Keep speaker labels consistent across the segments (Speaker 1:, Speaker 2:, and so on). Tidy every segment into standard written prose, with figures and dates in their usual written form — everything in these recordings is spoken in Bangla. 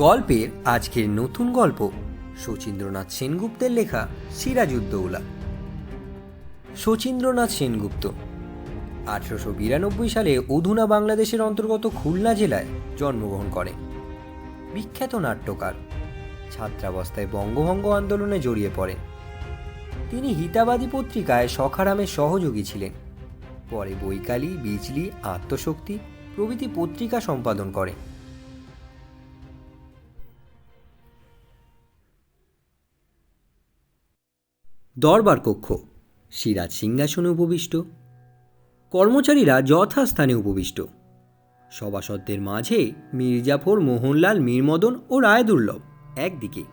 Speaker 1: গল্পের আজকের নতুন গল্প শচীন্দ্রনাথ সেনগুপ্তের লেখা সিরাজউদ্দৌলা। শচীন্দ্রনাথ সেনগুপ্ত 1892 সালে অধুনা বাংলাদেশের অন্তর্গত খুলনা জেলায় জন্মগ্রহণ করেন। বিখ্যাত নাট্যকার, ছাত্রাবস্থায় বঙ্গভঙ্গ আন্দোলনে জড়িয়ে পড়েন। তিনি হিতাবাদী পত্রিকায় সখারামের সহযোগী ছিলেন। পরে বৈকালী, বিজলি, আত্মশক্তি প্রভৃতি পত্রিকা সম্পাদন করেন। দরবার কক্ষ সিরাজ সিংহাসনে উপবিষ্ট, কর্মচারীরা যথাস্থানে উপবিষ্ট। সভাসদদের মাঝে মির্জাফর, মোহনলাল, মীরমদন ও রায়দুর্লভ একদিকে,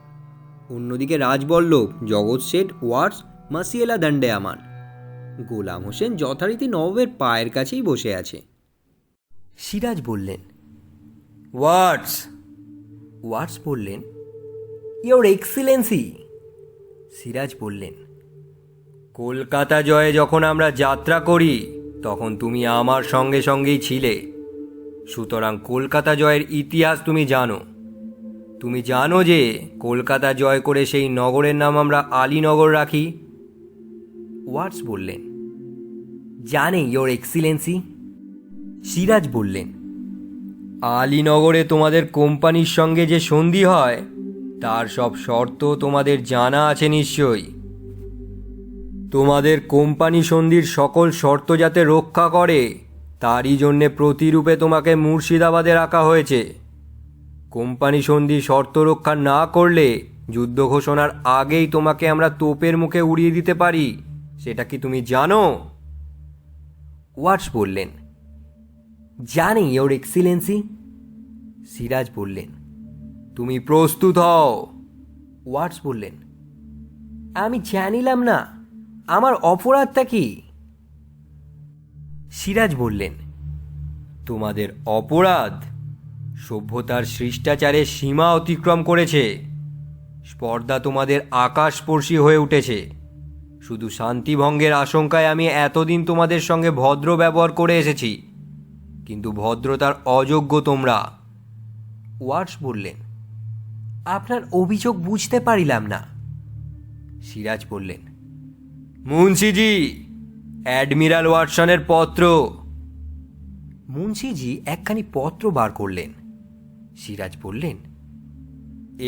Speaker 1: অন্যদিকে রাজবল্লভ, জগৎ শেঠ, ওয়াটস, মাসিয়েলা দণ্ডায়মান। গোলাম হোসেন যথারীতি নবাবের পায়ের কাছেই বসে আছে। সিরাজ বললেন, ওয়াটস। ওয়াটস বললেন, ইয়োর এক্সিলেন্সি। সিরাজ বললেন, কলকাতা জয়ে যখন আমরা যাত্রা করি তখন তুমি আমার সঙ্গে সঙ্গেই ছিলে, সুতরাং কলকাতা জয়ের ইতিহাস তুমি জানো। তুমি জানো যে কলকাতা জয় করে সেই নগরের নাম আমরা আলীনগর রাখি। ওয়াটস বললেন, জানে ইয়োর এক্সিলেন্সি। সিরাজ বললেন, আলীনগরে তোমাদের কোম্পানির সঙ্গে যে সন্ধি হয় তার সব শর্ত তোমাদের জানা আছে নিশ্চয়ই। তোমাদের কোম্পানি সন্ধির সকল শর্ত যাতে রক্ষা করে তারই জন্যে প্রতিরূপে তোমাকে মুর্শিদাবাদে রাখা হয়েছে। কোম্পানি সন্ধি শর্ত রক্ষা না করলে যুদ্ধ ঘোষণার আগেই তোমাকে আমরা তোপের মুখে উড়িয়ে দিতে পারি, সেটা কি তুমি জানো? ওয়াটস বললেন, জানি ইয়োর এক্সিলেন্সি। সিরাজ বললেন, তুমি প্রস্তুত হও। ওয়াটস বললেন, আমি জানিলাম না, আমার অপরাধটা কি? সিরাজ বললেন, তোমাদের অপরাধ সভ্যতার শিষ্টাচারের সীমা অতিক্রম করেছে। স্পর্ধা তোমাদের আকাশস্পর্শী হয়ে উঠেছে। শুধু শান্তিভঙ্গের আশঙ্কায় আমি এতদিন তোমাদের সঙ্গে ভদ্র ব্যবহার করে এসেছি, কিন্তু ভদ্রতার অযোগ্য তোমরা। ওয়াটস বললেন, আপনার অভিযোগ বুঝতে পারিলাম না। সিরাজ বললেন, মুন্সিজি, অ্যাডমিরাল ওয়াটসনের পত্র। মুন্সিজি একখানি পত্র বার করলেন। সিরাজ বললেন,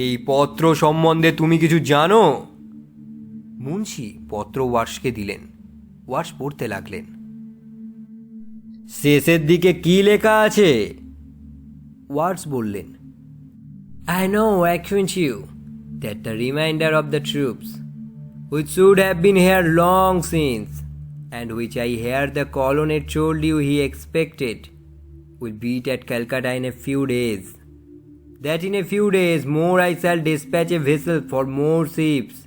Speaker 1: এই পত্র সম্বন্ধে তুমি কিছু জানো? মুন্সি পত্র ওয়াটসকে দিলেন। ওয়াটস পড়তে লাগলেন। শেষের দিকে কি লেখা আছে? ওয়াটস বললেন, I now acquaint you that the remainder of the troops, which should have been here long since, and which I hear the colonel told you he expected, will beat at Calcutta in a few days. That in a few days more I shall dispatch a vessel for more ships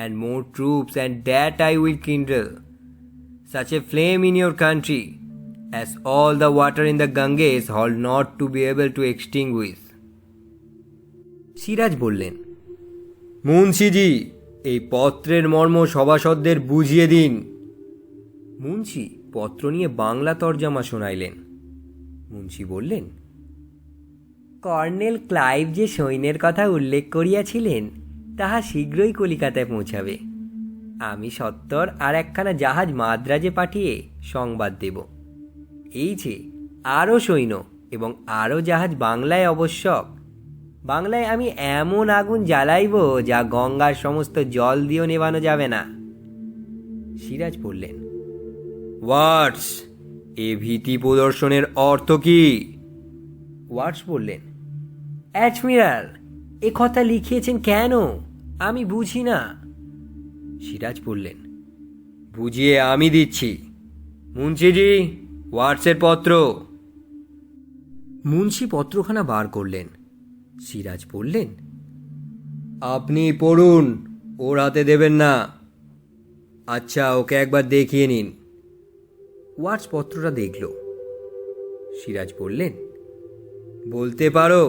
Speaker 1: and more troops, and that I will kindle such a flame in your country as all the water in the Ganges hold not to be able to extinguish. Siraj বললেন, মুন্সিজি, এই পত্রের মর্ম সভাসদদের বুঝিয়ে দিন। মুন্সি পত্র নিয়ে বাংলা তর্জমা শোনাইলেন। মুন্সি বললেন, কর্নেল ক্লাইভ যে সৈন্যের কথা উল্লেখ করিয়াছিলেন তাহা শীঘ্রই কলিকাতায় পৌঁছাবে। আমি সত্বর আর একখানা জাহাজ মাদ্রাজে পাঠিয়ে সংবাদ দেব। এই যে আরও সৈন্য এবং আরও জাহাজ বাংলায় আবশ্যক। বাংলায় আমি এমন আগুন জ্বালাইব যা গঙ্গার সমস্ত জল দিয়েও নেভানো যাবে না। সিরাজ বললেন, ওয়াটস, এ ভীতি প্রদর্শনের অর্থ কি? ওয়াটস বললেন, অ্যাডমিরাল, এ কথা লিখিয়েছেন কেন? আমি বুঝি না। সিরাজ বললেন, বুঝিয়ে আমি দিচ্ছি। মুন্সিজি, ওয়াটসের পত্র। মুন্সি পত্রখানা বার করলেন। সিরাজ বললেন, আপনি পড়ুন, ওর হাতে দেবেন না। আচ্ছা, ওকে একবার দেখিয়ে নিন। ওয়াটস পত্রটা দেখল। সিরাজ বললেন, বলতে পারো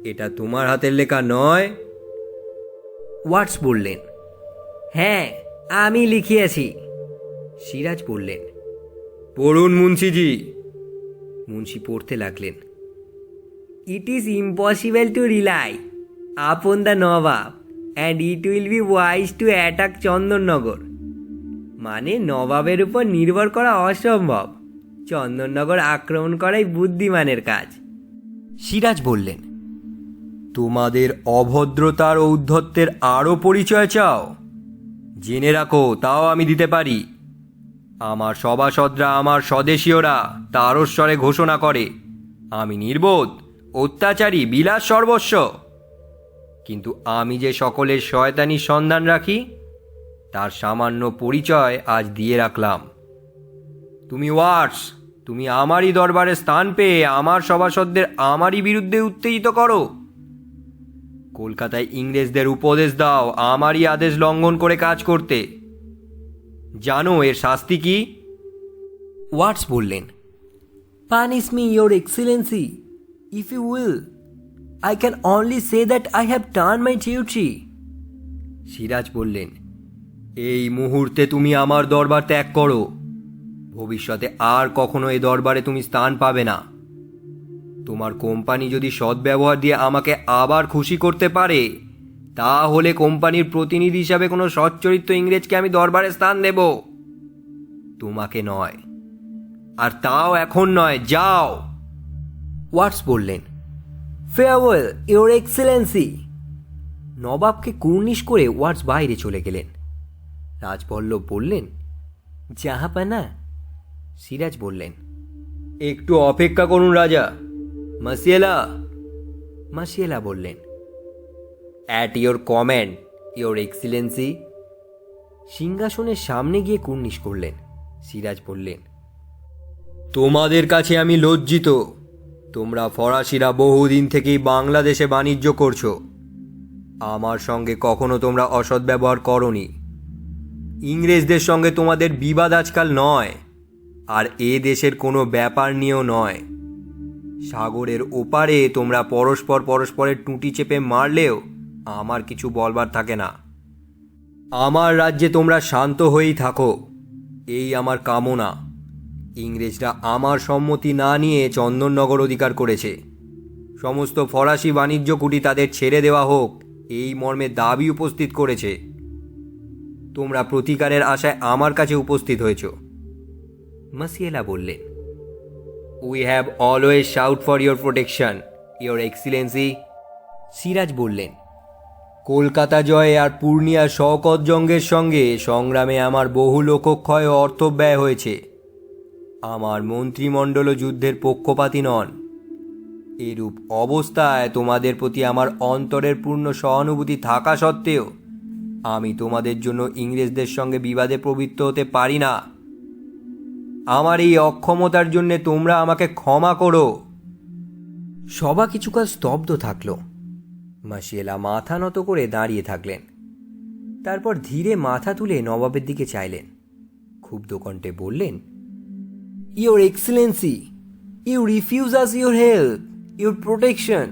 Speaker 1: এটা তোমার হাতের লেখা নয়? ওয়াটস বললেন, হ্যাঁ, আমি লিখিয়েছি। সিরাজ বললেন, পড়ুন মুন্সিজি। মুন্সি পড়তে লাগলেন, it is impossible to rely upon the Nawab and it will be wise to attack Chandannagar. মানে নবাবের উপর নির্ভর করা অসম্ভব, চন্দননগর আক্রমণ করাই বুদ্ধিমানের কাজ। সিরাজ বললেন, তোমাদের অভদ্রতার ঔদ্ধত্যের আরও পরিচয় চাও? জেনে রাখো, তাও আমি দিতে পারি। আমার সভাসদরা, আমার স্বদেশীয়রা তারস্বরে ঘোষণা করে আমি নির্বোধ, অত্যাচারী, বিলাস সর্বস্ব। কিন্তু আমি যে সকলের শয়তানির সন্ধান রাখি তার সামান্য পরিচয় আজ দিয়ে রাখলাম। তুমি ওয়াটস, তুমি আমারই দরবারে স্থান পেয়ে আমার সভাসদদের আমারই বিরুদ্ধে উত্তেজিত করো। কলকাতায় ইংরেজদের উপদেশ দাও আমারই আদেশ লঙ্ঘন করে কাজ করতে। জানো এর শাস্তি কি? ওয়াটস বললেন, punish me your excellency if you will. I can only say that I have done my duty. Siraj বললেন, এই মুহূর্তে তুমি আমার দরবার ত্যাগ করো। ভবিষ্যতে আর কখনো এই দরবারে তুমি স্থান পাবে না। তোমার কোম্পানি যদি সদ্ব্যবহার দিয়ে আমাকে আবার খুশি করতে পারে, তাহলে কোম্পানির প্রতিনিধি হিসাবে কোনো সচ্চরিত্র ইংরেজকে আমি দরবারে স্থান দেব, তোমাকে নয়। আর তাও এখন নয়, যাও। ওয়াটস বললেন, ফেয়ারওয়েল ইওর এক্সেলেন্সি। নবাবকে কুর্নিশ করে ওয়াটস বাইরে চলে গেলেন। রাজবল্লভ বললেন, জাহাপানা। সিরাজ বললেন, একটু অপেক্ষা করুন রাজা। মাসিয়েলা। মাসিয়েলা বললেন, at your commend your excellency. সিংহাসনের সামনে গিয়ে কুর্নিশ করলেন। সিরাজ বললেন, তোমাদের কাছে আমি লজ্জিত। তোমরা ফরাসিরা বহুদিন থেকেই বাংলাদেশে বাণিজ্য করছো। আমার সঙ্গে কখনো তোমরা অসৎ ব্যবহার করনি। ইংরেজদের সঙ্গে তোমাদের বিবাদ আজকাল নয়, আর এ দেশের কোনো ব্যাপার নিয়েও নয়। সাগরের ওপারে তোমরা পরস্পরের টুঁটি চেপে মারলেও আমার কিছু বলবার থাকে না। আমার রাজ্যে তোমরা শান্ত হয়েই থাকো, এই আমার কামনা। ইংরেজরা আমার সম্মতি না নিয়ে চন্দননগর অধিকার করেছে। সমস্ত ফরাসি বাণিজ্য কুটি তাদের ছেড়ে দেওয়া হোক, এই মর্মে দাবি উপস্থিত করেছে। তোমরা প্রতিকারের আশায় আমার কাছে উপস্থিত হয়েছ। মাসিয়েলা বললেন, we have always shout for your protection your excellency. Siraj বললেন, কলকাতা জয়ে আর পূর্ণিয়া শওকত জঙ্গের সঙ্গে সংগ্রামে আমার বহু লোকক্ষয় ও অর্থ ব্যয় হয়েছে। আমার মন্ত্রিমণ্ডল যুদ্ধের পক্ষপাতী নন। এরূপ অবস্থায় তোমাদের প্রতি আমার অন্তরের পূর্ণ সহানুভূতি থাকা সত্ত্বেও আমি তোমাদের জন্য ইংরেজদের সঙ্গে বিবাদে প্রবৃত্ত হতে পারি না। আমার এই অক্ষমতার জন্য তোমরা আমাকে ক্ষমা করো। সভা কিছুকাল স্তব্ধ থাকল। মাসিয়েলা মাথা নত করে দাঁড়িয়ে থাকলেন। তারপর ধীরে মাথা তুলে নবাবের দিকে চাইলেন। ক্ষুব্ধ কণ্ঠে বললেন, your excellency, you refuse us your help, your protection,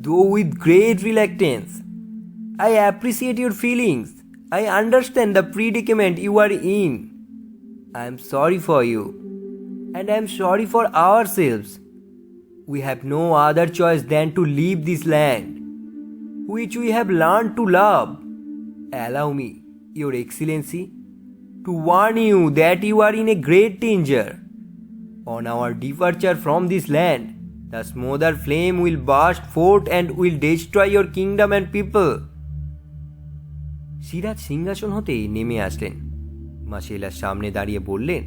Speaker 1: though with great reluctance. I appreciate your feelings. I understand the predicament you are in. I am sorry for you, and I am sorry for ourselves. We have no other choice than to leave this land, which we have learned to love. Allow me, Your Excellency, to warn you that you are in a great danger. On our departure from this land, the smolder flame will burst forth and will destroy your kingdom and people. Siraj সিংহাসন হতেই নেমে আসলেন। মাসিয়েলার সামনে দাঁড়িয়ে বললেন,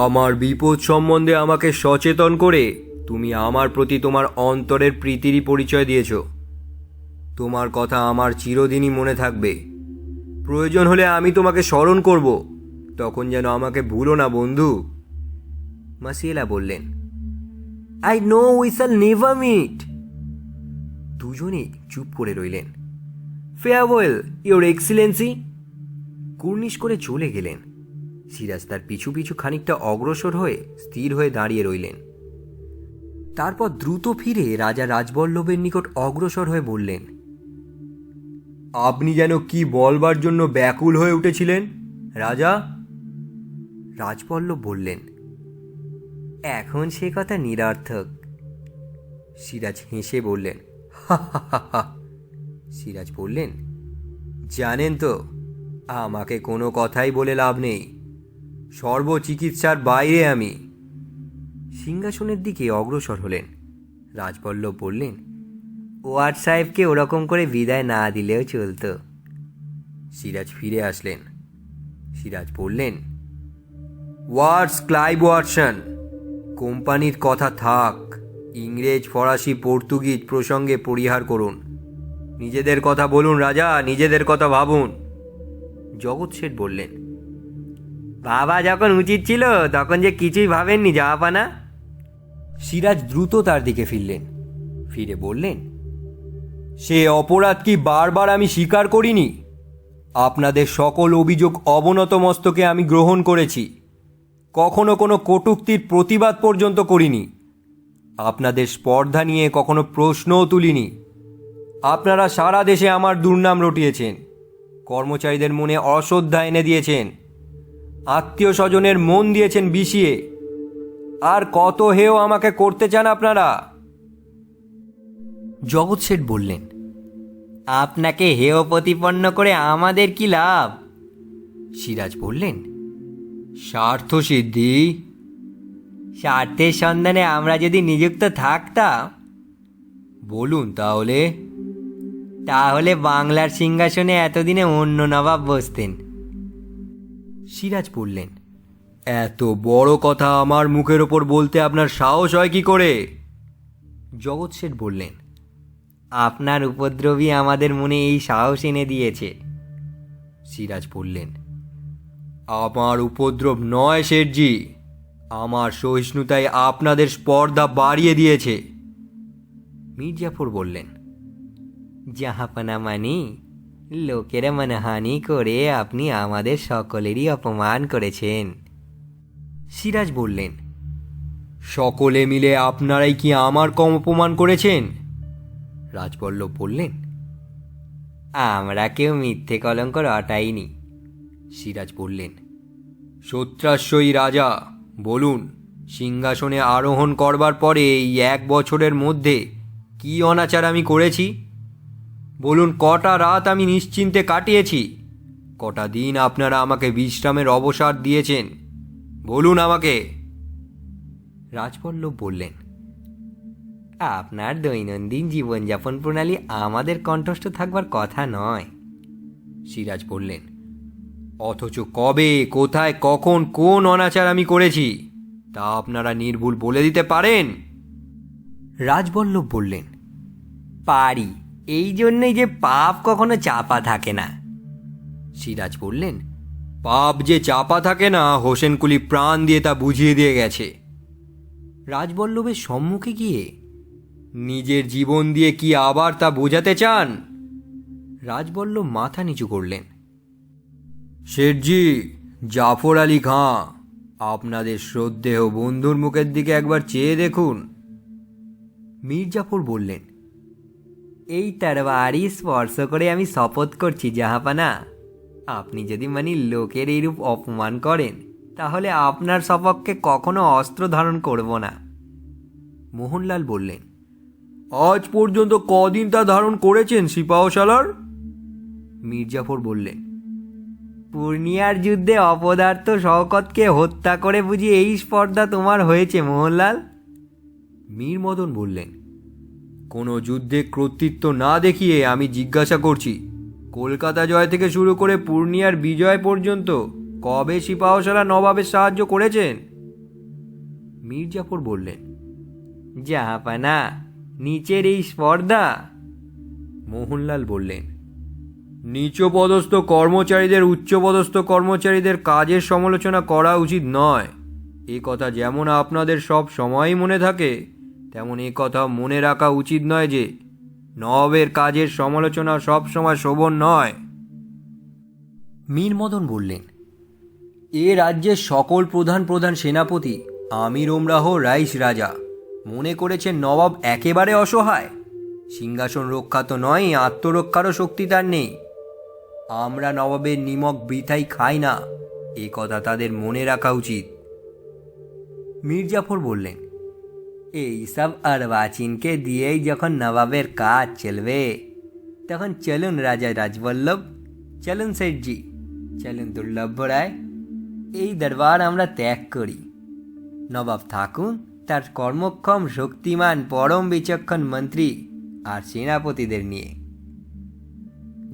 Speaker 1: আমার বিপদ সম্বন্ধে আমাকে সচেতন করে তুমি আমার প্রতি তোমার অন্তরের প্রীতিরই পরিচয় দিয়েছ। তোমার কথা আমার চিরদিনই মনে থাকবে। প্রয়োজন হলে আমি তোমাকে স্মরণ করব, তখন যেন আমাকে ভুলো না বন্ধু। মাসিয়েলা বললেন, I know we shall never meet. দুজনে চুপ করে রইলেন। Farewell your excellency. কুর্নিশ করে চলে গেলেন। সিরাজ তার পিছু পিছু খানিকটা অগ্রসর হয়ে স্থির হয়ে দাঁড়িয়ে রইলেন। তারপর দ্রুত ফিরে রাজা রাজবল্লভের নিকট অগ্রসর হয়ে বললেন, আপনি যেন কি বলবার জন্য ব্যাকুল হয়ে উঠেছিলেন রাজা? রাজবল্লভ বললেন, এখন সে কথা নিরর্থক। সিরাজ হেসে বললেন, হা হা হা হা। সিরাজ বললেন, জানেন তো, আমাকে কোনো কথাই বলে লাভ নেই, সর্বচিকিৎসার বাইরে আমি। সিংহাসনের দিকে অগ্রসর হলেন। রাজবল্লভ বললেন, ওয়ার্ড সাহেবকে ওরকম করে বিদায় না দিলেও চলতো। সিরাজ ফিরে আসলেন। সিরাজ বললেন, ওয়ার্ডস ক্লাইভ ওয়াটসন, কোম্পানির কথা থাক, ইংরেজ ফরাসি পর্তুগিজ প্রসঙ্গে পরিহার করুন। নিজেদের কথা বলুন রাজা, নিজেদের কথা ভাবুন। জগৎ শেঠ বললেন, বাবা যখন উচিত ছিল তখন যে কিছুই ভাবেননি জাহাপানা। সিরাজ দ্রুত তার দিকে ফিরলেন। ফিরে বললেন, সে অপরাধ কি বারবার আমি স্বীকার করিনি? আপনাদের সকল অভিযোগ অবনত মস্তকে আমি গ্রহণ করেছি, কখনো কোনো কটূক্তির প্রতিবাদ পর্যন্ত করিনি। আপনাদের স্পর্ধা নিয়ে কখনো প্রশ্নও তুলিনি। আপনারা সারা দেশে আমার দুর্নাম রটিয়েছেন, কর্মচারীদের মনে অশ্রদ্ধা এনে দিয়েছেন, আত্মীয় স্বজনের মন দিয়েছেন বিষিয়ে। আর কত হেয় আমাকে করতে চান আপনারা? জগৎ শেঠ বললেন, আপনাকে হেয় প্রতিপন্ন করে আমাদের কি লাভ? সিরাজ বললেন, স্বার্থ সিদ্ধি। স্বার্থের সন্ধানে আমরা যদি নিযুক্ত থাকতাম? বলুন তাহলে। তাহলে বাংলার সিংহাসনে এতদিনে অন্য নবাব বসতেন। সিরাজ বললেন, এত বড় কথা আমার মুখের ওপর বলতে আপনার সাহস হয় কি করে? জগৎ শেঠ বললেন, আপনার উপদ্রবী আমাদের মনে এই সাহস এনে দিয়েছে। সিরাজ বললেন, আমার উপদ্রব নয় শেঠজি, আমার সহিষ্ণুতাই আপনাদের স্পর্ধা বাড়িয়ে দিয়েছে। মির্জাফর বললেন, জাহাপানা মানি, লোকেরা মানহানি করে আপনি আমাদের সকলেরই অপমান করেছেন। সিরাজ বললেন, সকলে মিলে আপনারাই কি আমার কম অপমান করেছেন? রাজবল্লভ বললেন, আমরা কেউ মিথ্যে কলঙ্ক রটাইনি। সিরাজ বললেন, সত্রাস্যই রাজা, বলুন, সিংহাসনে আরোহণ করবার পরে এই 1 বছরের মধ্যে কি অনাচার আমি করেছি? বলুন, কটা রাত আমি নিশ্চিন্তে কাটিয়েছি, কটা দিন আপনারা আমাকে বিশ্রামের অবসর দিয়েছেন, বলুন আমাকে। রাজবল্লভ বললেন, আপনার দৈনন্দিন জীবনযাপন প্রণালী আমাদের কণ্ঠস্থ থাকবার কথা নয়। সিরাজ বললেন, অথচ কবে, কোথায়, কখন, কোন অনাচার আমি করেছি তা আপনারা নির্ভুল বলে দিতে পারেন? রাজবল্লভ বললেন, পারি, এই জন্যই যে পাপ কখনো চাপা থাকে না। সিরাজ বললেন, পাপ যে চাপা থাকে না, হোসেনকুলি প্রাণ দিয়ে তা বুঝিয়ে দিয়ে গেছে। রাজবল্লভের সম্মুখে গিয়ে নিজের জীবন দিয়ে কি আবার তা বোঝাতে চান? রাজবল্লভ মাথা নিচু করলেন। শেঠজি, জাফর আলী খাঁ, আপনাদের শ্রদ্ধেয় বন্ধুর মুখের দিকে একবার চেয়ে দেখুন। মির্জাফর বললেন, এই তরবারি স্পর্শ করে আমি শপথ করছি জাহাপানা, আপনি যদি লোকের এইরূপ অপমান করেন তাহলে আপনার সপক্ষে কখনো অস্ত্র ধারণ করব না। মোহনলাল বললেন, আজ পর্যন্ত কদিন তা ধারণ করেছেন সিপাহসালার? মির্জাফর বললেন, পূর্ণিয়ার যুদ্ধে অপদার্থ শওকতকে হত্যা করে বুঝি এই স্পর্ধা তোমার হয়েছে মোহনলাল? মীর মদন বললেন, কোনো যুদ্ধে কর্তৃত্ব না দেখিয়ে আমি জিজ্ঞাসা করছি, কলকাতা জয় থেকে শুরু করে পূর্ণিয়ার বিজয় পর্যন্ত কবে সিপাহসালা নবাবের সাহায্য করেছেন? মির্জাফর বললেন, জাহাপানা, নিচের এই স্পর্ধা। মোহনলাল বললেন, নিচপদস্থ কর্মচারীদের উচ্চপদস্থ কর্মচারীদের কাজের সমালোচনা করা উচিত নয়, এ কথা যেমন আপনাদের সব সময়ই মনে থাকে, তেমন এ কথা মনে রাখা উচিত নয় যে নবাবের কাজের সমালোচনা সব সময় শোভন নয়। মীর মদন বললেন, এ রাজ্যের সকল প্রধান প্রধান সেনাপতি আমির ওমরাহ রাইস রাজা মনে করেছেন নবাব একেবারে অসহায়, সিংহাসন রক্ষা তো নয়, আত্মরক্ষারও শক্তি তার নেই। আমরা নবাবের নিমক বৃথাই খাই না, এ কথা তাদের মনে রাখা উচিত। মির্জাফর বললেন, এইসব অর্বাচীনকে দিয়েই যখন নবাবের কাজ চলবে, তখন চলুন রাজা রাজবল্লভ, চলুন শেঠজি, চলুন দুর্লভ রায়, এই দরবার আমরা ত্যাগ করি। নবাব থাকুন তার কর্মক্ষম, শক্তিমান, পরম বিচক্ষণ মন্ত্রী আর সেনাপতিদের নিয়ে।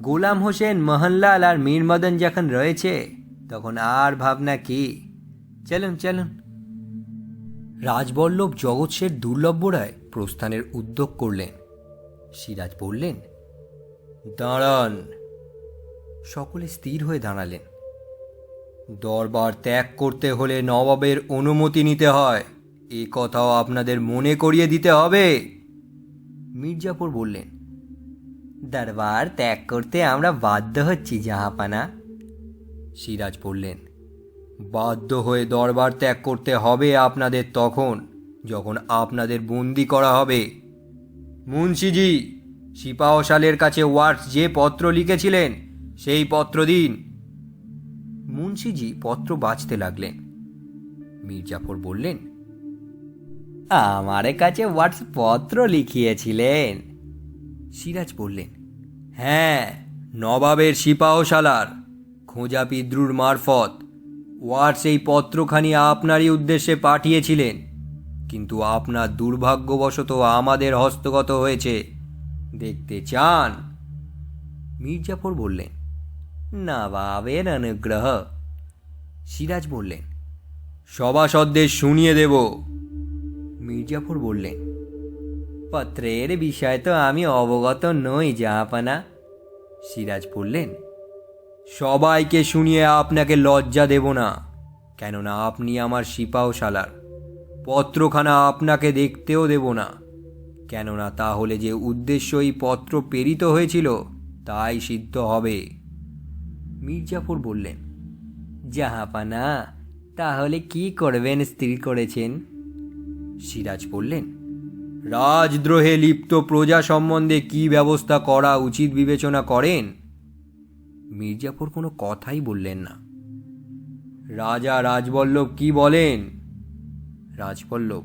Speaker 1: গোলাম হোসেন, মোহনলাল আর মীর মদন যখন রয়েছে, তখন আর ভাবনা কি? চলুন চলুন। রাজবল্লভ, জগৎ শেঠ, দুর্লভ রায় প্রস্থানের উদ্যোগ করলেন। সিরাজ বললেন, দাঁড়ান। সকলে স্থির হয়ে দাঁড়ালেন। দরবার ত্যাগ করতে হলে নবাবের অনুমতি নিতে হয়, এ কথাও আপনাদের মনে করিয়ে দিতে হবে। মির্জাফর বললেন, দরবার ত্যাগ করতে আমরা বাধ্য হচ্ছি জাহাপানা। সিরাজ বললেন, বাধ্য হয়ে দরবার ত্যাগ করতে হবে আপনাদের তখন যখন আপনাদের বন্দি করা হবে। মুন্সিজি, সিপাহসালের কাছে ওয়াটস যে পত্র লিখেছিলেন সেই পত্র দিন। মুন্সিজি পত্র বাঁচতে লাগলেন। মির্জাফর বললেন, আমার কাছে ওয়াটস পত্র লিখিয়েছিলেন? সিরাজ বললেন, হ্যাঁ, নবাবের সিপাহসালার খোঁজা পিদ্রুর মারফত ওয়াটস এই পত্রখানি আপনারই উদ্দেশ্যে পাঠিয়েছিলেন, কিন্তু আপনার দুর্ভাগ্যবশত আমাদের হস্তগত হয়েছে। দেখতে চান? মির্জাফর বললেন, নবাবের অনুগ্রহ। সিরাজ বললেন, সভাসদদের শুনিয়ে দেব। মির্জাফর বললেন, পত্রের বিষয় তো আমি অবগত নই জাহাপানা। সিরাজ বললেন, সবাইকে শুনিয়ে আপনাকে লজ্জা দেব না, কেননা আপনি আমার সিপাহসালার। পত্রখানা আপনাকে দেখতেও দেব না, কেননা তাহলে যে উদ্দেশ্য এই পত্র প্রেরিত হয়েছিল তাই সিদ্ধ হবে। মির্জাফর বললেন, জাহাপানা, তাহলে কি করবেন স্থির করেছেন? সিরাজ বললেন, রাজদ্রোহে লিপ্ত প্রজা সম্বন্ধে কি ব্যবস্থা করা উচিত বিবেচনা করেন? মির্জাফর কোনো কথাই বললেন না। রাজা রাজবল্লভ কি বলেন? রাজবল্লভ,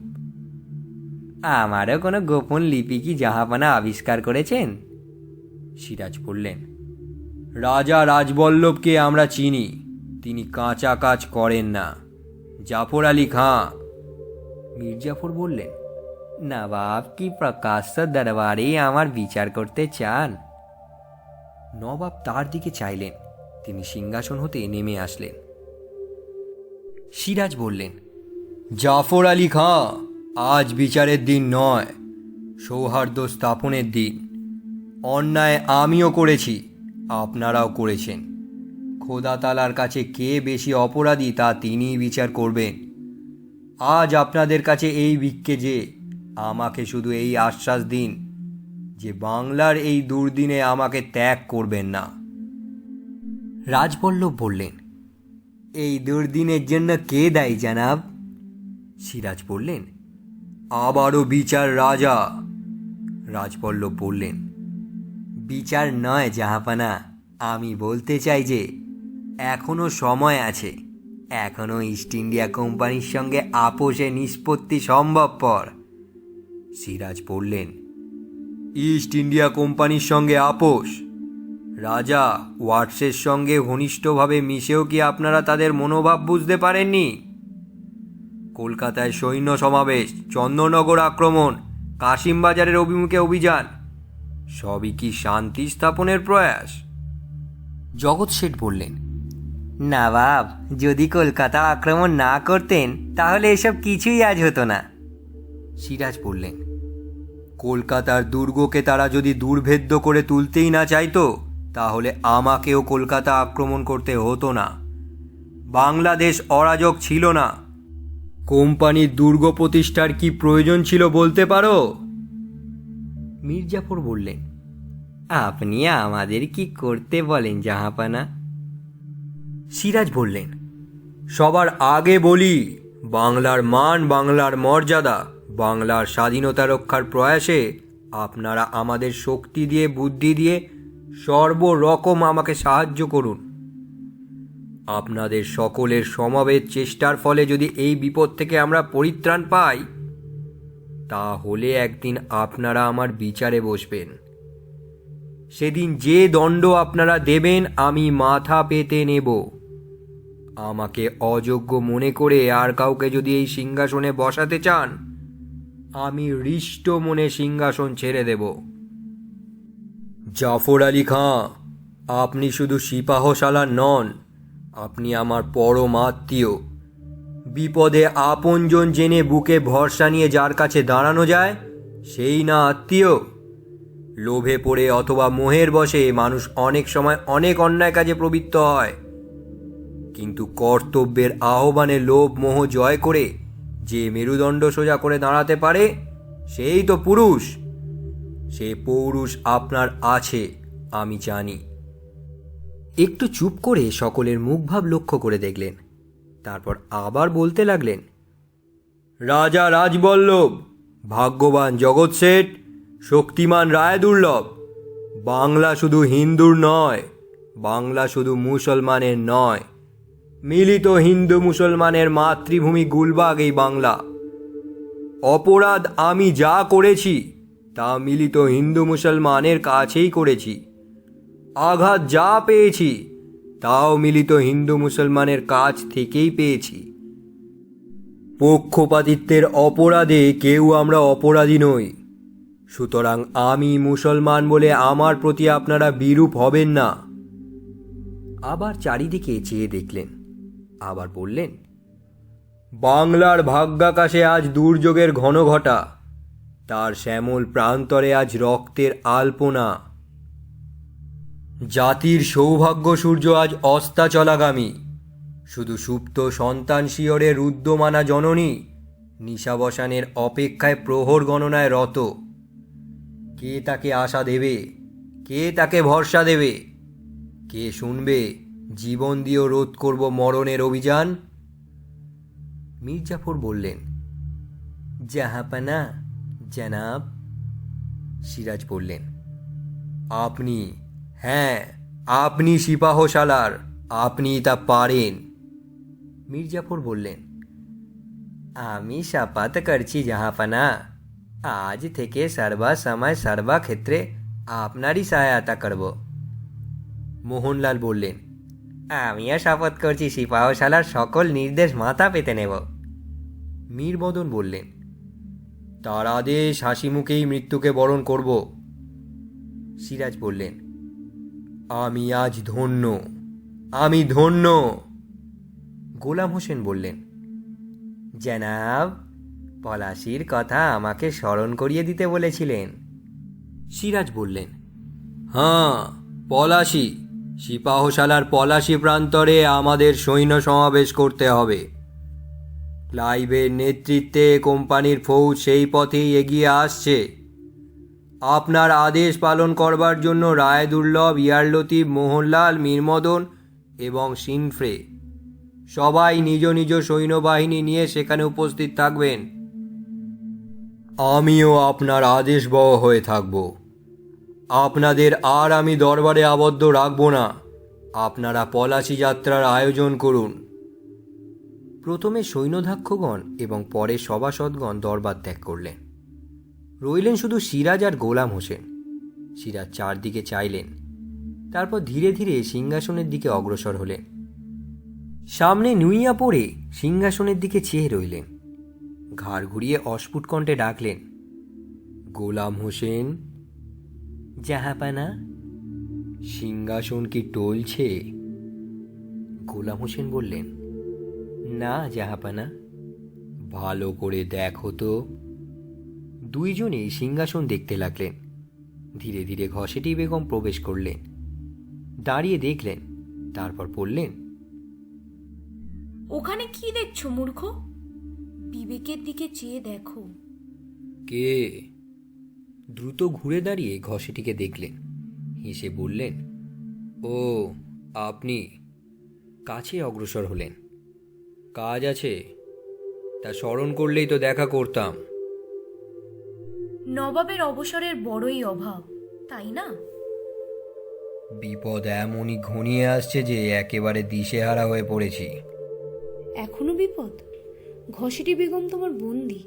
Speaker 1: আমারও কোনো গোপন লিপি কি জাহাপানা আবিষ্কার করেছেন? সিরাজ বললেন, রাজা রাজবল্লভকে আমরা চিনি, তিনি কাঁচা কাজ করেন না। জাফর আলী খাঁ। মির্জাফর বললেন, নবাব কি প্রকাশ্য দরবারে আমার বিচার করতে চান? নবাব তার দিকে চাইলেন। তিনি সিংহাসন হতে নেমে আসলেন। সিরাজ বললেন, জাফর আলী খাঁ, আজ বিচারের দিন নয়, সৌহার্দ্য স্থাপনের দিন। অন্যায় আমিও করেছি, আপনারাও করেছেন। খোদা তাআলার কাছে কে বেশি অপরাধী তা তিনিই বিচার করবেন। আজ আপনাদের কাছে এই ভিক্ষে যে আমাকে শুধু এই আশ্বাস দিন যে বাংলার এই দুর্দিনে আমাকে ত্যাগ করবেন না। রাজবল্লভ বললেন, এই দুর্দিনের জন্য কে দায়ী জানাব? সিরাজ বললেন, আবারও বিচার রাজা। রাজবল্লভ বললেন, বিচার নয় জাহাপানা, আমি বলতে চাই যে এখনো সময় আছে, এখনো ইস্ট ইন্ডিয়া কোম্পানির সঙ্গে আপোষে নিষ্পত্তি সম্ভবপর। সিরাজ বললেন, ইস্ট ইন্ডিয়া কোম্পানির সঙ্গে আপোষ? রাজা ওয়াটসের সঙ্গে ঘনিষ্ঠভাবে মিশেও কি আপনারা তাদের মনোভাব বুঝতে পারেননি? কলকাতায় সৈন্য সমাবেশ, চন্দননগর আক্রমণ, কাশিমবাজারের অভিমুখে অভিযান, সবই কি শান্তি স্থাপনের প্রয়াস? জগৎ শেঠ বললেন, নবাব যদি কলকাতা আক্রমণ না করতেন তাহলে এসব কিছুই আজ হতো না। সিরাজ বললেন, কলকাতার দুর্গকে তারা যদি দুর্ভেদ্য করে তুলতেই না চাইতো তাহলে আমাকেও কলকাতা আক্রমণ করতে হতো না। বাংলাদেশ অরাজক ছিল না। কোম্পানির দুর্গ প্রতিষ্ঠার কি প্রয়োজন ছিল বলতে পারো? মির্জাফর বললেন, আপনি আমাদের কি করতে বলেন জাহাপানা? সিরাজ বললেন, সবার আগে বলি, বাংলার মান, বাংলার মর্যাদা, বাংলার স্বাধীনতা রক্ষার প্রয়াসে আপনারা আমাদের শক্তি দিয়ে, বুদ্ধি দিয়ে সর্বরকম আমাকে সাহায্য করুন। আপনাদের সকলের সমাবেত চেষ্টার ফলে যদি এই বিপদ থেকে আমরা পরিত্রাণ পাই, তাহলে একদিন আপনারা আমার বিচারে বসবেন। সেদিন যে দণ্ড আপনারা দেবেন আমি মাথা পেতে নেব। আমাকে অযোগ্য মনে করে আর কাউকে যদি এই সিংহাসনে বসাতে চান, আমি হৃষ্ট মনে সিংহাসন ছেড়ে দেব। জাফর আলী খাঁ, আপনি শুধু সিপাহসালার নন, আপনি আমার পরম আত্মীয়। বিপদে আপনজন জেনে বুকে ভরসা নিয়ে যার কাছে দাঁড়ানো যায়, সেই না আত্মীয়? লোভে পড়ে অথবা মোহের বশে মানুষ অনেক সময় অনেক অন্যায় কাজে প্রবৃত্ত হয়, কিন্তু কর্তব্যের আহ্বানে লোভ মোহ জয় করে যে মেরুদণ্ড সোজা করে দাঁড়াতে পারে, সেই তো পুরুষ। সে পৌরুষ আপনার আছে, আমি জানি। একটু চুপ করে সকলের মুখভাব লক্ষ্য করে দেখলেন, তারপর আবার বলতে লাগলেন, রাজা রাজবল্লভ, ভাগ্যবান জগৎ শেঠ, শক্তিমান রায় দুর্লভ, বাংলা শুধু হিন্দুর নয়, বাংলা শুধু মুসলমানের নয়, মিলিত হিন্দু মুসলমানের মাতৃভূমি গুলবাগ এই বাংলা। অপরাধ আমি যা করেছি তা মিলিত হিন্দু মুসলমানের কাছেই করেছি। আঘাত যা পেয়েছি তাও মিলিত হিন্দু মুসলমানের কাছ থেকেই পেয়েছি। পক্ষপাতিত্বের অপরাধে কেউ আমরা অপরাধী নই। সুতরাং আমি মুসলমান বলে আমার প্রতি আপনারা বিরূপ হবেন না। আবার চারিদিকে চেয়ে দেখলেন, আবার বললেন, বাংলার ভাগ্যাকাশে আজ দুর্যোগের ঘন ঘটা, তার শ্যামল প্রান্তরে আজ রক্তের আলপনা। জাতির সৌভাগ্য সূর্য আজ অস্তাচলাগামী। শুধু সুপ্ত সন্তান শিয়রে রুদ্যমানা জননী নিশাবসানের অপেক্ষায় প্রহর গণনায় রত। কে তাকে আশা দেবে? কে তাকে ভরসা দেবে? কে শুনবে জীবন দিয়েও রোধ করব মরণের অভিযান? মির্জাফর বললেন, জাহাপানা জনাব। সিরাজ বললেন, আপনি, হ্যাঁ আপনি সিপাহসালার, আপনি তা পারেন। মির্জাফর বললেন, আমি শপথ করছি জাহাপানা, আজ থেকে সর্বা সময় সর্বা ক্ষেত্রে আপনারই সহায়তা করব। মোহনলাল বললেন, আমিও শপথ করছি সিপাহসালার সকল নির্দেশ মাথা পেতে নেব। মীরমদন বললেন, তার আদেশ হাসি মুখেই মৃত্যুকে বরণ করব। সিরাজ বললেন, আমি আজ ধন্য, আমি ধন্য। গোলাম হোসেন বললেন, জনাব, পলাশির কথা আমাকে স্মরণ করিয়ে দিতে বলেছিলেন। সিরাজ বললেন, হ্যাঁ, পলাশি, সিপাহসালার পলাশি প্রান্তরে আমাদের সৈন্য সমাবেশ করতে হবে। ক্লাইভের নেতৃত্বে কোম্পানির ফৌজ সেই পথেই এগিয়ে আসছে। আপনার আদেশ পালন করবার জন্য রায় দুর্লভ, ইয়ারলতিফ, মোহনলাল, মীরমদন এবং সিনফ্রে সবাই নিজ নিজ সৈন্যবাহিনী নিয়ে সেখানে উপস্থিত থাকবেন। আমিও আপনার আদেশবহ হয়ে থাকব। আপনাদের আর আমি দরবারে আবদ্ধ রাখব না। আপনারা পলাশি যাত্রার আয়োজন করুন। প্রথমে সৈন্যধাক্ষগণ এবং পরে সভাসদগণ দরবার ত্যাগ করলেন। রইলেন শুধু সিরাজ আর গোলাম হোসেন। সিরাজ চারদিকে চাইলেন, তারপর ধীরে ধীরে সিংহাসনের দিকে অগ্রসর হলেন। সামনে নুইয়া পড়ে সিংহাসনের দিকে চেয়ে রইলেন। ঘাড় ঘুরিয়ে অস্ফুট কণ্ঠে ডাকলেন, গোলাম হোসেন। জাহাপানা। সিংহাসন কি টলছে? গোলাম হোসেন বললেন, না জাহাপানা। ভালো করে দেখো তো। দুইজনেই সিংহাসন দেখতে লাগলেন। ধীরে ধীরে ঘসেটি বেগম প্রবেশ করলেন, দাঁড়িয়ে দেখলেন, তারপর বললেন,
Speaker 2: ওখানে কি দেখছো মূর্খ? বিবেকের দিকে চেয়ে দেখো।
Speaker 1: কে? দ্রুত ঘুরে দাঁড়িয়ে ঘসেটিকে দেখলেন, হেসে বললেন, ও আপনি। কাছে অগ্রসর হলেন। কাজ আছে? তা স্মরণ করলেই তো দেখা করতাম।
Speaker 2: নবাবের অবসরের বড়ই অভাব, তাই না?
Speaker 1: বিপদ এমনই ঘনিয়ে আসছে যে একেবারে দিশেহারা হয়ে পড়েছি।
Speaker 2: এখনো বিপদ? ঘসেটি বেগম তোমার বন্দি,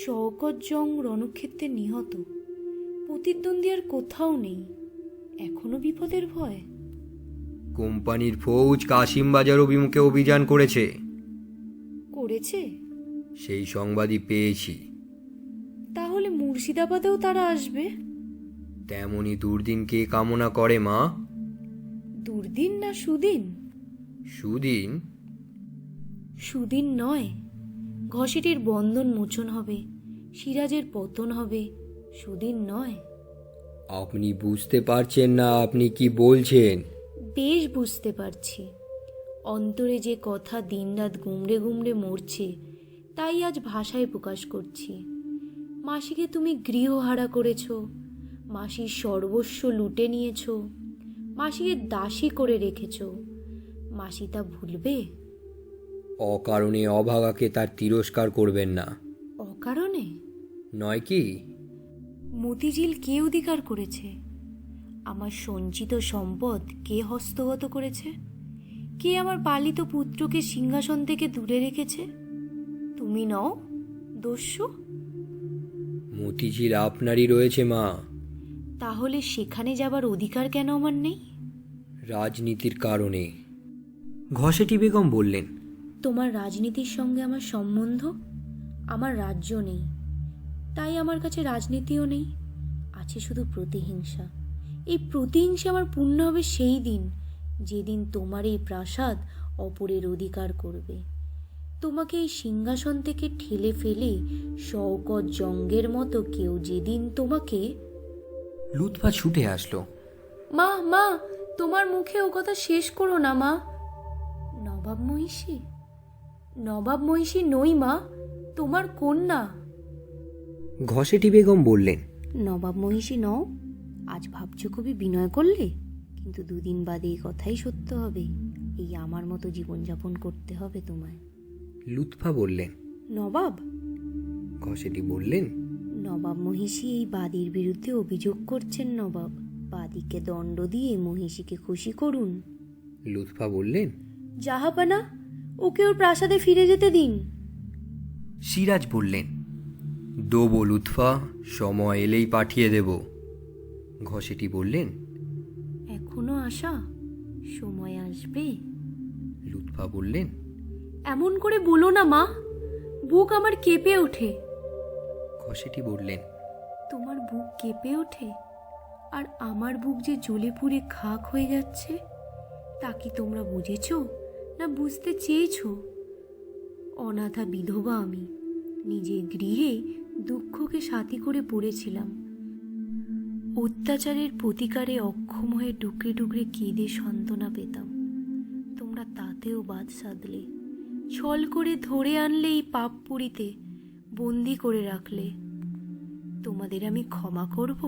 Speaker 2: শওকত জং রণক্ষেত্রে নিহত, প্রতিদ্বন্দ্বী আর কোথাও নেই, এখনো বিপদের ভয়?
Speaker 1: কোম্পানির ফৌজ কাশিমবাজার অভিমুখে অভিযান করেছে,
Speaker 2: করেছে?
Speaker 1: সেই সংবাদই পেয়েছি।
Speaker 2: তাহলে মুর্শিদাবাদেও তারা আসবে?
Speaker 1: তেমনই দুর্দিন কে কামনা করে মা?
Speaker 2: দুর্দিন না সুদিন?
Speaker 1: সুদিন?
Speaker 2: সুদিন নয়, ঘষেটির বন্ধন মোচন হবে, সিরাজের পতন হবে, সুদিন নয়।
Speaker 1: আপনি বুঝতে পারছেন না আপনি কি বলছেন?
Speaker 2: বেশ বুঝতে পারছি। অন্তরে যে কথা দিনরাত গুমড়ে গুমড়ে মরছে, তাই আজ ভাষায় প্রকাশ করছি। মাসিকে তুমি গৃহহারা করেছ, মাসির সর্বস্ব লুটে নিয়েছ, মাসিকে দাসী করে রেখেছ। মাসি তা ভুলবে?
Speaker 1: অকারণে অভাগাকে তার তিরস্কার করবেন না।
Speaker 2: অকারণে
Speaker 1: নয় কি?
Speaker 2: মতিঝিল কে অধিকার করেছে? আমার সঞ্চিত সম্পদ কে হস্তগত করেছে? কে আমার পালিত পুত্রকে সিংহাসন থেকে দূরে রেখেছে? তুমি নও দস্যু?
Speaker 1: মতিঝিল আপনারই রয়েছে মা।
Speaker 2: তাহলে সেখানে যাবার অধিকার কেন আমার নেই?
Speaker 1: রাজনীতির কারণে। ঘসেটি বেগম বললেন,
Speaker 2: তোমার রাজনীতির সঙ্গে আমার সম্বন্ধ? আমার রাজ্য নেই, তাই আমার কাছে রাজনীতিও নেই, আছে শুধু প্রতিহিংসা। এই প্রতিহিংসা আমার পূর্ণ হবে সেই দিন, যেদিন তোমার এই প্রাসাদ অপরের অধিকার করবে। তোমাকে এই সিংহাসন থেকে ঠেলে ফেলে শওকত জঙ্গের মতো কেউ যেদিন তোমাকে...
Speaker 1: লুৎফা ছুটে আসলো।
Speaker 2: মা, মা, তোমার মুখে ও কথা শেষ করো না মা। নবাব মহিষী? নবাব মহিষী নই মা, তোমার কন্যা।
Speaker 1: ঘসেটি বেগম বললেন,
Speaker 2: নবাব মহিষী নও? আজ ভাবছো খুবই বিনয় করলে, কিন্তু দুদিন বাদে এই কথাই সত্য হবে। এই আমার মতো জীবনযাপন করতে হবে তোমায়।
Speaker 1: লুৎফা বললেন,
Speaker 2: নবাব?
Speaker 1: ঘসেটি বললেন,
Speaker 2: নবাব মহিষী এই বাদীর বিরুদ্ধে অভিযোগ করছেন নবাব। বাদীকে দণ্ড দিয়ে মহিষীকে খুশি করুন।
Speaker 1: লুৎফা বললেন,
Speaker 2: জাহাপানা, ওকে ওর প্রাসাদে ফিরে যেতে দিন।
Speaker 1: সিরাজ বললেন, দেবো লুৎফা, সময় এলেই পাঠিয়ে দেব। ঘসেটি বললেন,
Speaker 2: এখনো আশা, সময় আসবে।
Speaker 1: লুৎফা বললেন,
Speaker 2: এমন করে বলো না মা, বুক আমার কেঁপে ওঠে।
Speaker 1: ঘসেটি বললেন,
Speaker 2: তোমার বুক কেঁপে ওঠে, আর আমার বুক যে জ্বলে পুড়ে খাক হয়ে যাচ্ছে, তা কি তোমরা বুঝেছ না বুঝতে চেয়েছ? অনাথা বিধবা আমি, নিজের গৃহে দুঃখকে সাথী করে পড়েছিলাম। অত্যাচারের প্রতিকারে অক্ষম হয়ে টুকরে টুকরে কেঁদে সান্ত্বনা পেতাম। তোমরা তাতেও বাদ সাধলে, ছল করে ধরে আনলে এই পাপ পুরীতে, বন্দি করে রাখলে। তোমাদের আমি ক্ষমা করব?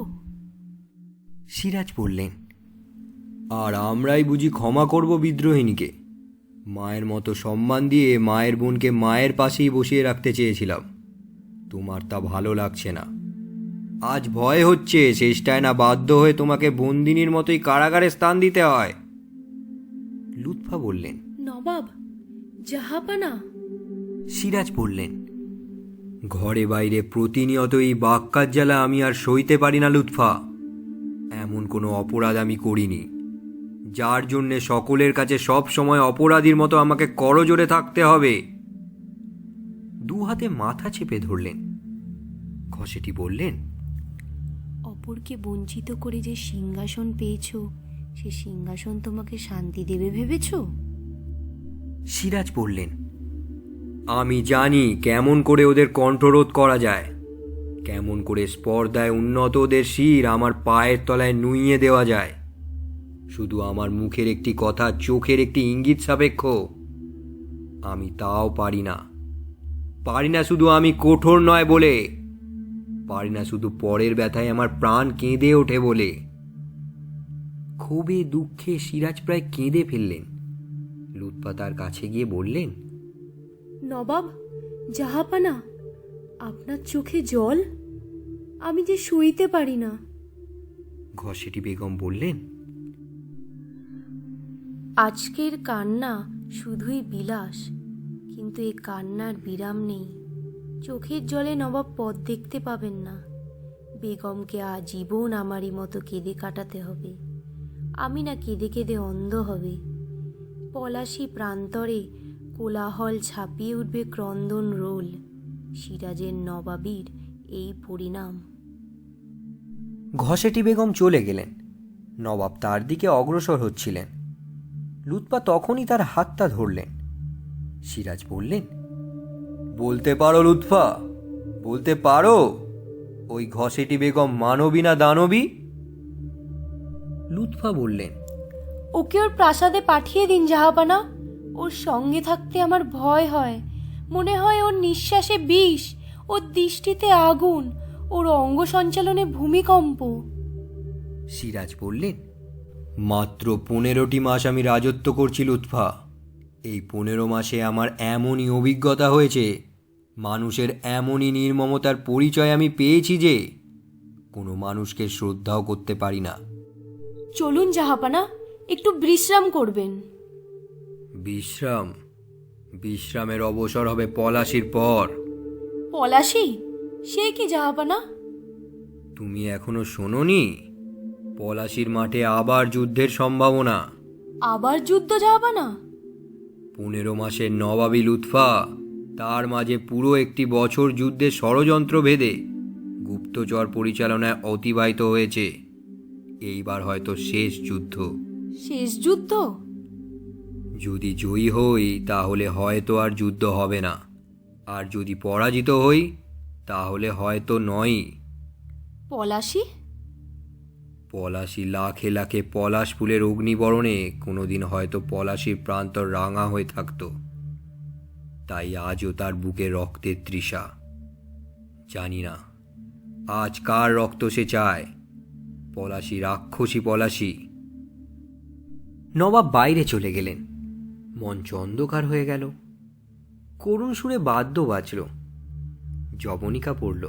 Speaker 1: সিরাজ বললেন, আর আমরাই বুঝি ক্ষমা করব বিদ্রোহিণীকে? মায়ের মতো সম্মান দিয়ে মায়ের বোনকে মায়ের পাশেই বসিয়ে রাখতে চেয়েছিলাম, তোমার তা ভালো লাগছে না। আজ ভয় হচ্ছে চেষ্টায় না বাধ্য হয়ে তোমাকে বন্দিনীর মতোই কারাগারে স্থান দিতে হয়। লুৎফা বললেন,
Speaker 2: নবাব, জাহাপানা।
Speaker 1: সিরাজ বললেন, ঘরে বাইরে প্রতিনিয়ত এই বাক্কার জ্বালা আমি আর সইতে পারি না লুৎফা। এমন কোনো অপরাধ আমি করিনি যার জন্যে সকলের কাছে সব সময় অপরাধীর মতো আমাকে করজোড়ে থাকতে হবে। দু হাতে মাথা চেপে ধরলেন। ঘসেটি বললেন,
Speaker 2: অপরকে বঞ্চিত করে যে সিংহাসন পেয়েছ, সে সিংহাসন তোমাকে শান্তি দেবে ভেবেছ?
Speaker 1: সিরাজ বললেন, আমি জানি কেমন করে ওদের কণ্ঠরোধ করা যায়, কেমন করে স্পর্ধায় উন্নত ওদের শির আমার পায়ের তলায় নুইয়ে দেওয়া যায়। শুধু আমার মুখের একটি কথা, চোখের একটি ইঙ্গিত সাপেক্ষ। আমি তাও পারি না। পারি না শুধু আমি কঠোর নয় বলে, পারি না শুধু পরের ব্যথায় আমার প্রাণ কেঁদে ওঠে বলে। ক্ষোভে দুঃখে সিরাজ প্রায় কেঁদে ফেললেন। লুৎফা তার কাছে গিয়ে বললেন,
Speaker 2: নবাব, জাহাপানা, আপনার চোখে জল? আমি যে সইতে পারি না।
Speaker 1: ঘসেটি বেগম বললেন,
Speaker 2: আজকের কান্না শুধুই বিলাস, কিন্তু এই কান্নার বিরাম নেই। চোখের জলে নবাব পথ দেখতে পাবেন না। বেগমকে আজীবন আমারই মতো কেঁদে কাটাতে হবে। আমি না কেঁদে কেঁদে অন্ধ হবে। পলাশী প্রান্তরে কোলাহল ছাপিয়ে উঠবে ক্রন্দন রোল। সিরাজের নবাবীর এই পরিণাম।
Speaker 1: ঘসেটি বেগম চলে গেলেন। নবাব তার দিকে অগ্রসর হচ্ছিলেন। লুৎফা তখনই তার হাতটা ধরলেন। সিরাজ বললেন, বলতে পারো লুৎফা, বলতে পারো ওই ঘসেটি বেগম মানবী না দানবী? লুৎফা বললেন,
Speaker 2: ওকে ওর প্রাসাদে পাঠিয়ে দিন জাহাপানা। ওর সঙ্গে থাকতে আমার ভয় হয়। মনে হয় ওর নিঃশ্বাসে বিষ, ওর দৃষ্টিতে আগুন, ওর অঙ্গ সঞ্চালনে ভূমিকম্প।
Speaker 1: সিরাজ বললেন, মাত্র 15টি মাস আমি রাজত্ব করছি লুৎফা। এই 15 মাসে আমার এমনই অভিজ্ঞতা হয়েছে, মানুষের এমনই নির্মমতার পরিচয় আমি পেয়েছি যে কোনো মানুষকে শ্রদ্ধাও করতে পারি না।
Speaker 2: চলুন জাহাপানা, একটু বিশ্রাম করবেন।
Speaker 1: বিশ্রাম? বিশ্রামের অবসর হবে পলাশির পর।
Speaker 2: পলাশী? সে কি জাহাপানা?
Speaker 1: তুমি এখনো শোনোনি? পলাশির মাঠে আবার যুদ্ধের সম্ভাবনা।
Speaker 2: আবার যুদ্ধ জাহাপানা?
Speaker 1: 15 মাসের নবাবী লুৎফা, তার মাঝে পুরো একটি বছর যুদ্ধের ষড়যন্ত্র ভেদে গুপ্তচর পরিচালনায় অতিবাহিত হয়েছে। এইবার হয়তো শেষ যুদ্ধ।
Speaker 2: শেষ যুদ্ধ?
Speaker 1: যদি জয়ী হই তাহলে হয়তো আর যুদ্ধ হবে না, আর যদি পরাজিত হই তাহলে হয়তো নয়ই।
Speaker 2: পলাশী?
Speaker 1: পলাশী লাখে লাখে পলাশ ফুলের অগ্নিবরণে কোনোদিন হয়তো পলাশীর প্রান্তর রাঙা হয়ে থাকতো। তাই আজও তার বুকে রক্তের তৃষা। জানি না আজ কার রক্ত সে চায়। পলাশী রাক্ষসী পলাশী। নবাব বাইরে চলে গেলেন। মঞ্চ অন্ধকার হয়ে গেল। করুণ সুরে বাদ্য বাজল। যবনিকা পড়ল।